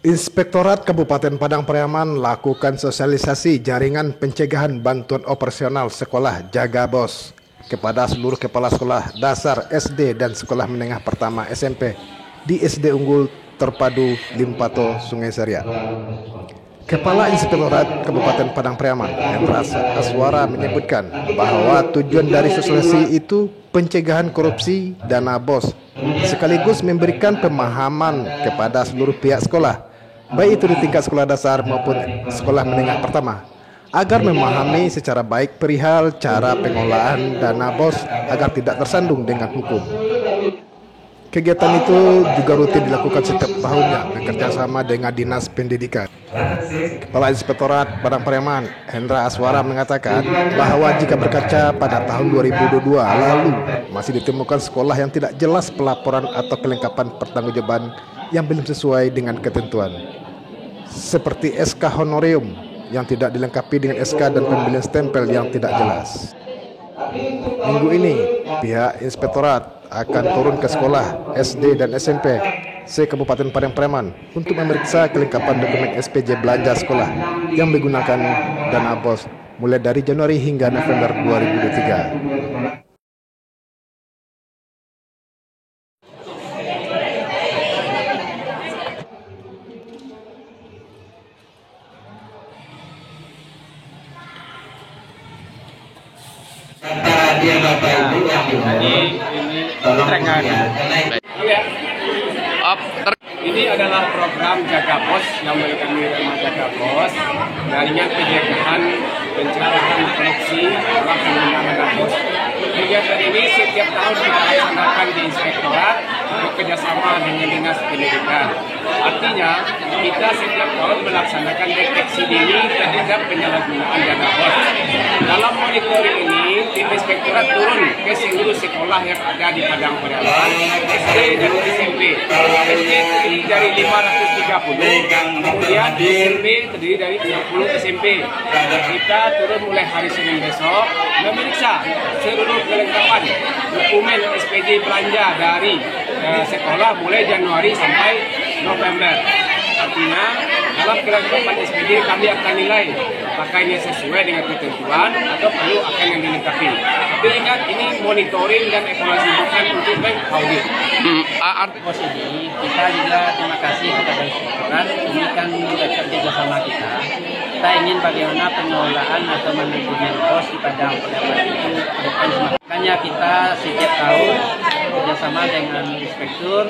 Inspektorat Kabupaten Padang Pariaman lakukan sosialisasi jaringan pencegahan bantuan operasional sekolah Jaga Bos kepada seluruh kepala sekolah dasar SD dan sekolah menengah pertama SMP di SD Unggul Terpadu Limpato, Sungai Seria. Kepala Inspektorat Kabupaten Padang Pariaman, Hendra Aswara, menyebutkan bahwa tujuan dari sosialisasi itu pencegahan korupsi dana bos, sekaligus memberikan pemahaman kepada seluruh pihak sekolah, baik itu di tingkat sekolah dasar maupun sekolah menengah pertama, agar memahami secara baik perihal cara pengolahan dana bos agar tidak tersandung dengan hukum. Kegiatan itu juga rutin dilakukan setiap tahunnya bekerjasama dengan Dinas Pendidikan. Kepala Inspektorat Padang Pariaman, Hendra Aswara, mengatakan bahwa jika berkaca pada tahun 2022 lalu masih ditemukan sekolah yang tidak jelas pelaporan atau kelengkapan pertanggungjawaban yang belum sesuai dengan ketentuan, seperti SK honorarium yang tidak dilengkapi dengan SK dan pembelian stempel yang tidak jelas. Minggu ini, pihak Inspektorat akan turun ke sekolah SD dan SMP se-Kabupaten Padang Pariaman untuk memeriksa kelengkapan dokumen SPJ belanja sekolah yang menggunakan dana bos mulai dari Januari hingga November 2023. Dia Bapak Ibu yang ini terangkan. Ini adalah program Jaga Bos yang kami nama Jaga Bos, jaringan pencegahan pencegahan korupsi dalam penggunaan dana bos. Kegiatan ini setiap tahun kita laksanakan di Inspektorat bekerjasama dengan Dinas Pendidikan. Artinya kita setiap tahun melaksanakan deteksi dini terhadap penyalahgunaan dana bos. Dalam monitoring ini, tim Inspektorat turun ke seluruh sekolah yang ada di Padang Pariaman, SD dan SMP. SD terdiri dari 530, kemudian SMP terdiri dari 60 SMP. Kita turun mulai hari Senin besok memeriksa seluruh kelengkapan dokumen SPJ belanja dari sekolah mulai Januari sampai November. Artinya dalam kelengkapan SPJ kami akan nilai apakah ini sesuai dengan ketentuan atau perlu akan yang dilengkapi. Tapi ingat, ini monitoring dan evaluasi bukan untuk mengaudit. Bos ini kita juga terima kasih kepada Inspektorat, ini kan kerjasama kita. Kita ingin bagaimana pengelolaan atau manajemen bos di Padang Pariaman itu makanya kita setiap tahun kerjasama dengan inspektur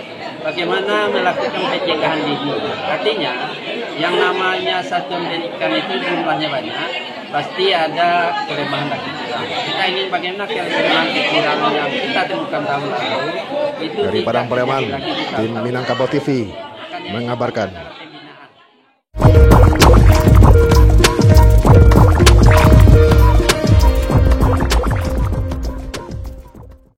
bagaimana melakukan pencegahan dini. Artinya yang namanya satuan pendidikan itu jumlahnya banyak, pasti ada kelemahan dan kekurangan. Kita ingin bagaimana kelemahan kekurangan yang kita temukan tahun lalu itu dari Padang Pariaman, tim Minangkabau TV mengabarkan.